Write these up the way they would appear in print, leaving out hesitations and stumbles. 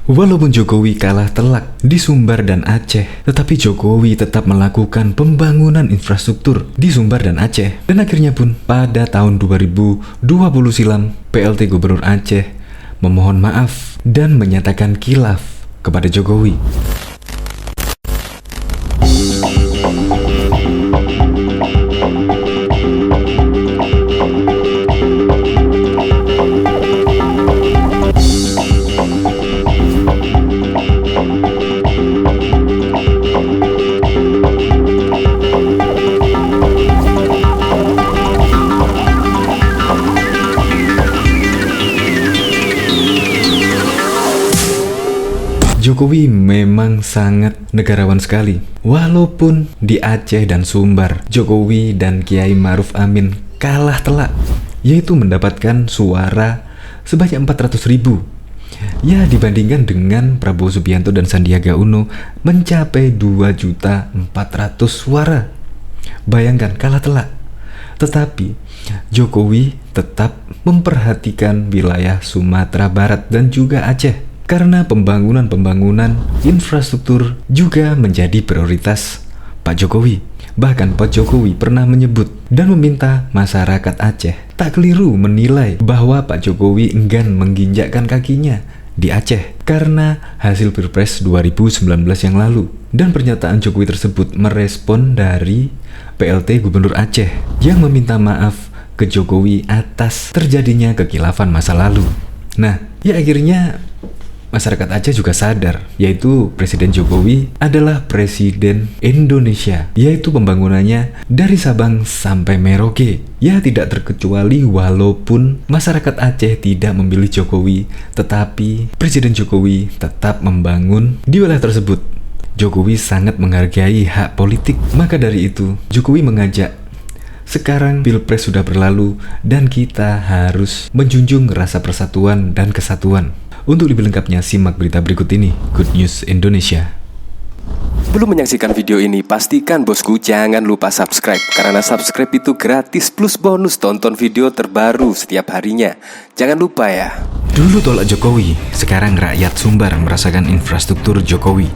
Walaupun Jokowi kalah telak di Sumbar dan Aceh, tetapi Jokowi tetap melakukan pembangunan infrastruktur di Sumbar dan Aceh. Dan akhirnya pun pada tahun 2020 silam, PLT Gubernur Aceh memohon maaf dan menyatakan khilaf kepada Jokowi. Jokowi memang sangat negarawan sekali. Walaupun di Aceh dan Sumbar, Jokowi dan Kiai Ma'ruf Amin kalah telak, yaitu mendapatkan suara sebanyak 400.000. Ya, dibandingkan dengan Prabowo Subianto dan Sandiaga Uno mencapai 2.400.000 suara. Bayangkan, kalah telak. Tetapi Jokowi tetap memperhatikan wilayah Sumatera Barat dan juga Aceh, karena pembangunan infrastruktur juga menjadi prioritas Pak Jokowi. Bahkan Pak Jokowi pernah menyebut dan meminta masyarakat Aceh tak keliru menilai bahwa Pak Jokowi enggan menginjakkan kakinya di Aceh karena hasil Pilpres 2019 yang lalu. Dan pernyataan Jokowi tersebut merespon dari PLT Gubernur Aceh yang meminta maaf ke Jokowi atas terjadinya kekhilafan masa lalu. Nah, ya akhirnya masyarakat Aceh juga sadar, yaitu Presiden Jokowi adalah Presiden Indonesia, yaitu pembangunannya dari Sabang sampai Merauke. Ya, tidak terkecuali walaupun masyarakat Aceh tidak memilih Jokowi, tetapi Presiden Jokowi tetap membangun di wilayah tersebut. Jokowi sangat menghargai hak politik. Maka dari itu, Jokowi mengajak, sekarang Pilpres sudah berlalu dan kita harus menjunjung rasa persatuan dan kesatuan. Untuk lebih lengkapnya, simak berita berikut ini. Good News Indonesia. Belum menyaksikan video ini, pastikan bosku jangan lupa subscribe. Karena subscribe itu gratis plus bonus tonton video terbaru setiap harinya. Jangan lupa ya. Dulu tolak Jokowi, sekarang rakyat Sumbar merasakan infrastruktur Jokowi.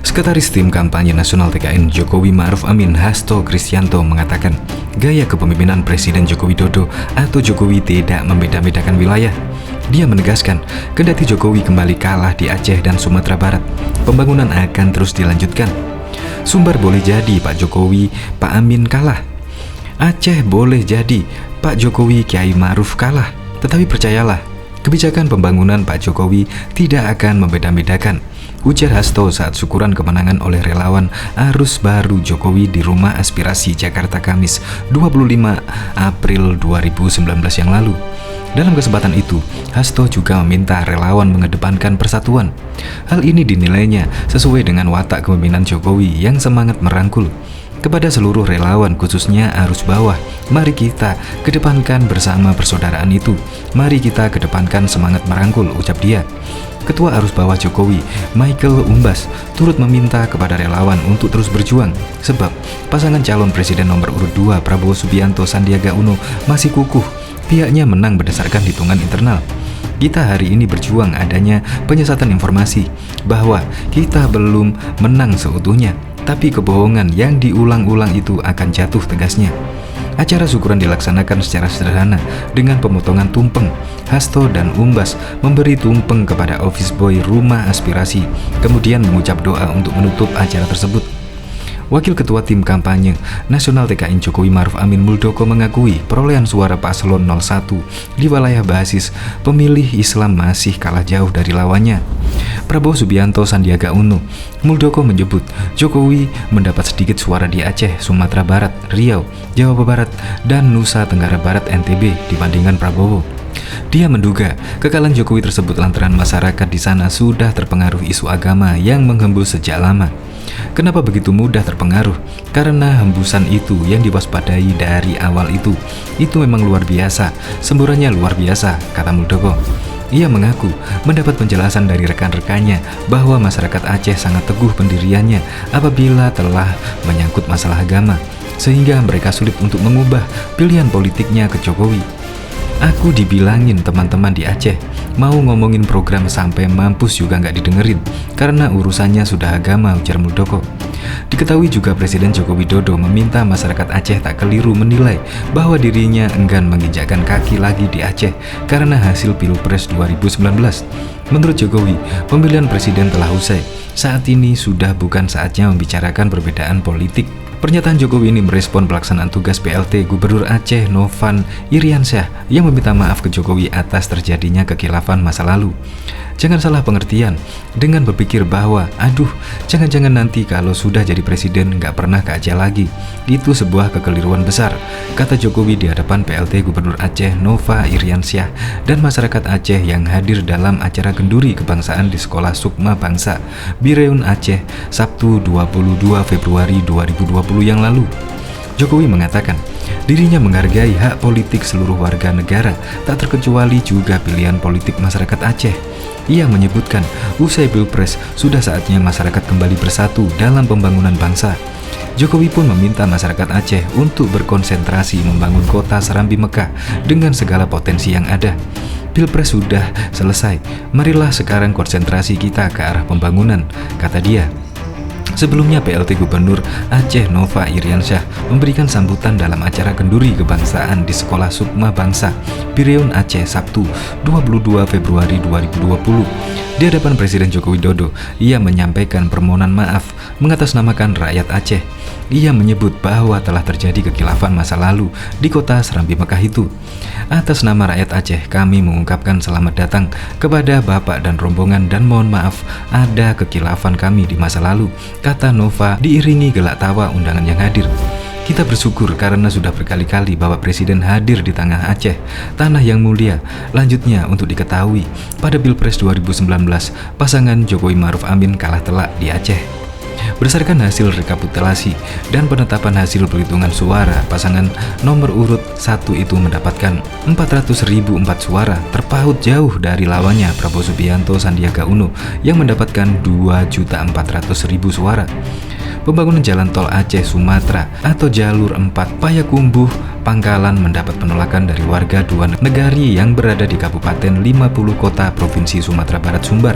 Sekretaris Tim Kampanye Nasional TKN Jokowi Ma'ruf Amin Hasto Kristianto mengatakan, gaya kepemimpinan Presiden Joko Widodo atau Jokowi tidak membeda-bedakan wilayah. Dia menegaskan, kendati Jokowi kembali kalah di Aceh dan Sumatera Barat, pembangunan akan terus dilanjutkan. Sumbar boleh jadi Pak Jokowi, Pak Amin kalah. Aceh boleh jadi Pak Jokowi, Kiai Ma'ruf kalah. Tetapi percayalah, kebijakan pembangunan Pak Jokowi tidak akan membeda-bedakan, ujar Hasto saat syukuran kemenangan oleh relawan Arus Baru Jokowi di Rumah Aspirasi Jakarta Kamis 25 April 2019 yang lalu. Dalam kesempatan itu, Hasto juga meminta relawan mengedepankan persatuan. Hal ini dinilainya sesuai dengan watak kepemimpinan Jokowi yang semangat merangkul. Kepada seluruh relawan, khususnya arus bawah, mari kita kedepankan bersama persaudaraan itu. Mari kita kedepankan semangat merangkul, ucap dia. Ketua Arus Bawah Jokowi, Michael Umbas, turut meminta kepada relawan untuk terus berjuang, sebab pasangan calon presiden nomor urut 2 Prabowo Subianto Sandiaga Uno masih kukuh. Pihaknya menang berdasarkan hitungan internal. Kita hari ini berjuang adanya penyesatan informasi bahwa kita belum menang seutuhnya, tapi kebohongan yang diulang-ulang itu akan jatuh, tegasnya. Acara syukuran dilaksanakan secara sederhana dengan pemotongan tumpeng. Hasto dan Umbas memberi tumpeng kepada office boy Rumah Aspirasi, kemudian mengucap doa untuk menutup acara tersebut. Wakil Ketua Tim Kampanye Nasional TKN Jokowi Ma'ruf Amin Muldoko mengakui perolehan suara paslon 01 di wilayah basis pemilih Islam masih kalah jauh dari lawannya, Prabowo Subianto Sandiaga Uno. Muldoko menyebut Jokowi mendapat sedikit suara di Aceh, Sumatera Barat, Riau, Jawa Barat, dan Nusa Tenggara Barat (NTB) dibandingkan Prabowo. Dia menduga kekalahan Jokowi tersebut lantaran masyarakat di sana sudah terpengaruh isu agama yang menghembus sejak lama. Kenapa begitu mudah terpengaruh? Karena hembusan itu yang diwaspadai dari awal itu memang luar biasa, semburannya luar biasa, kata Muldoko. Ia mengaku mendapat penjelasan dari rekan-rekannya bahwa masyarakat Aceh sangat teguh pendiriannya apabila telah menyangkut masalah agama, sehingga mereka sulit untuk mengubah pilihan politiknya ke Jokowi. Aku dibilangin teman-teman di Aceh mau ngomongin program sampai mampus juga nggak didengerin karena urusannya sudah agama, ujar Muldoko. Diketahui juga Presiden Joko Widodo meminta masyarakat Aceh tak keliru menilai bahwa dirinya enggan menginjakkan kaki lagi di Aceh karena hasil Pilpres 2019. Menurut Jokowi, pemilihan presiden telah usai. Saat ini sudah bukan saatnya membicarakan perbedaan politik. Pernyataan Jokowi ini merespon pelaksanaan tugas PLT Gubernur Aceh Novan Iriansyah yang meminta maaf ke Jokowi atas terjadinya kekhilafan masa lalu. Jangan salah pengertian dengan berpikir bahwa aduh, jangan-jangan nanti kalau sudah jadi presiden nggak pernah ke Aceh lagi. Itu sebuah kekeliruan besar, kata Jokowi di hadapan PLT Gubernur Aceh Nova Iriansyah dan masyarakat Aceh yang hadir dalam acara kenduri kebangsaan di Sekolah Sukma Bangsa, Bireun Aceh, Sabtu 22 Februari 2020 yang lalu. Jokowi mengatakan dirinya menghargai hak politik seluruh warga negara, tak terkecuali juga pilihan politik masyarakat Aceh. Ia menyebutkan usai Pilpres sudah saatnya masyarakat kembali bersatu dalam pembangunan bangsa. Jokowi pun meminta masyarakat Aceh untuk berkonsentrasi membangun kota Serambi Mekah dengan segala potensi yang ada. Pilpres sudah selesai, marilah sekarang konsentrasi kita ke arah pembangunan, kata dia. Sebelumnya PLT Gubernur Aceh Nova Iriansyah memberikan sambutan dalam acara kenduri kebangsaan di Sekolah Sukma Bangsa, Bireun Aceh, Sabtu 22 Februari 2020. Di hadapan Presiden Joko Widodo, ia menyampaikan permohonan maaf mengatasnamakan rakyat Aceh. Ia menyebut bahwa telah terjadi kekhilafan masa lalu di kota Serambi Mekah itu. Atas nama rakyat Aceh, kami mengungkapkan selamat datang kepada Bapak dan rombongan dan mohon maaf ada kekhilafan kami di masa lalu, kata Nova diiringi gelak tawa undangan yang hadir. Kita bersyukur karena sudah berkali-kali Bapak Presiden hadir di tengah Aceh, tanah yang mulia. Lanjutnya untuk diketahui, pada Pilpres 2019, pasangan Jokowi Maruf Amin kalah telak di Aceh. Berdasarkan hasil rekapitulasi dan penetapan hasil perhitungan suara, pasangan nomor urut 1 itu mendapatkan 400.004 suara, terpaut jauh dari lawannya Prabowo Subianto Sandiaga Uno yang mendapatkan 2.400.000 suara. Pembangunan jalan tol Aceh Sumatera atau jalur 4 Payakumbuh Pangkalan mendapat penolakan dari warga dua negari yang berada di Kabupaten 50 Kota Provinsi Sumatera Barat Sumbar.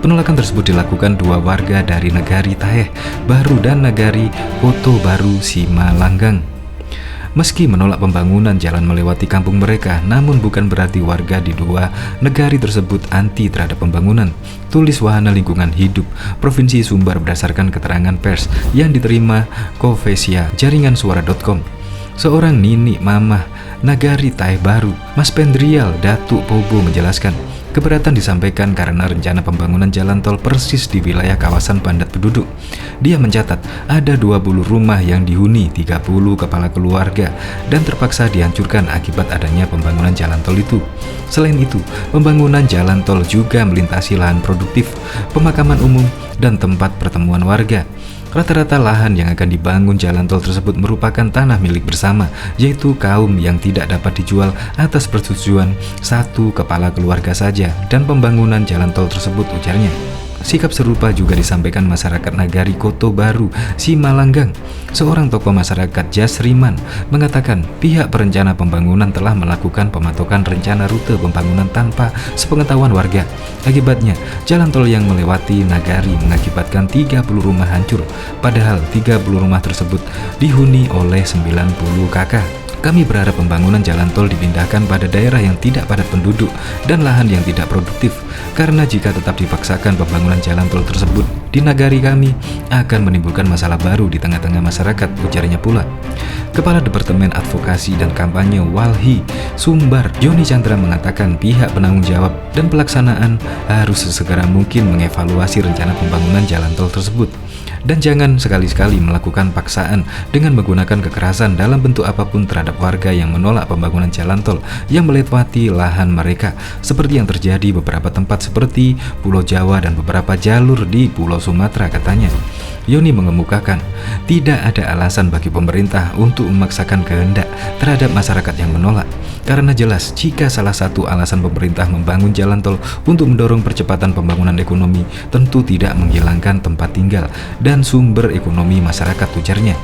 Penolakan tersebut dilakukan dua warga dari negari Taheh Baru dan negari Koto Baru Simalanggang. Meski menolak pembangunan jalan melewati kampung mereka, namun bukan berarti warga di dua negari tersebut anti terhadap pembangunan. Tulis Wahana Lingkungan Hidup Provinsi Sumbar berdasarkan keterangan pers yang diterima Kovesia jaringansuara.com. Seorang Nini Mamah Nagari Taheh Baru, Mas Pendrial Datuk Pobo menjelaskan, keberatan disampaikan karena rencana pembangunan jalan tol persis di wilayah kawasan padat penduduk. Dia mencatat ada 20 rumah yang dihuni 30 kepala keluarga dan terpaksa dihancurkan akibat adanya pembangunan jalan tol itu. Selain itu, pembangunan jalan tol juga melintasi lahan produktif, pemakaman umum, dan tempat pertemuan warga. Rata-rata lahan yang akan dibangun jalan tol tersebut merupakan tanah milik bersama, yaitu kaum yang tidak dapat dijual atas persetujuan satu kepala keluarga saja dan pembangunan jalan tol tersebut, ujarnya. Sikap serupa juga disampaikan masyarakat Nagari Koto Baru Simalanggang. Seorang tokoh masyarakat Jasriman mengatakan pihak perencana pembangunan telah melakukan pematokan rencana rute pembangunan tanpa sepengetahuan warga. Akibatnya, jalan tol yang melewati Nagari mengakibatkan 30 rumah hancur, padahal 30 rumah tersebut dihuni oleh 90 kakak. Kami berharap pembangunan jalan tol dipindahkan pada daerah yang tidak padat penduduk dan lahan yang tidak produktif, karena jika tetap dipaksakan pembangunan jalan tol tersebut di nagari kami akan menimbulkan masalah baru di tengah-tengah masyarakat, ujarnya pula. Kepala Departemen Advokasi dan Kampanye Walhi Sumbar, Joni Chandra mengatakan pihak penanggung jawab dan pelaksanaan harus sesegera mungkin mengevaluasi rencana pembangunan jalan tol tersebut. Dan jangan sekali-sekali melakukan paksaan dengan menggunakan kekerasan dalam bentuk apapun terhadap warga yang menolak pembangunan jalan tol yang melewati lahan mereka, seperti yang terjadi beberapa tempat seperti Pulau Jawa dan beberapa jalur di Pulau Sumatera, katanya. Yoni mengemukakan, tidak ada alasan bagi pemerintah untuk memaksakan kehendak terhadap masyarakat yang menolak, karena jelas jika salah satu alasan pemerintah membangun jalan tol untuk mendorong percepatan pembangunan ekonomi, tentu tidak menghilangkan tempat tinggal dan sumber ekonomi masyarakat, ujarnya.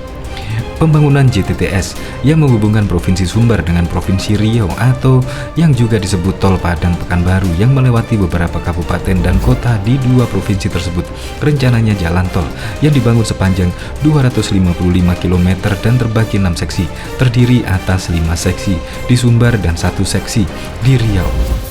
Pembangunan JTTS yang menghubungkan Provinsi Sumbar dengan Provinsi Riau atau yang juga disebut Tol Padang Pekanbaru yang melewati beberapa kabupaten dan kota di 2 provinsi tersebut. Rencananya jalan tol yang dibangun sepanjang 255 km dan terbagi 6 seksi, terdiri atas 5 seksi di Sumbar dan 1 seksi di Riau.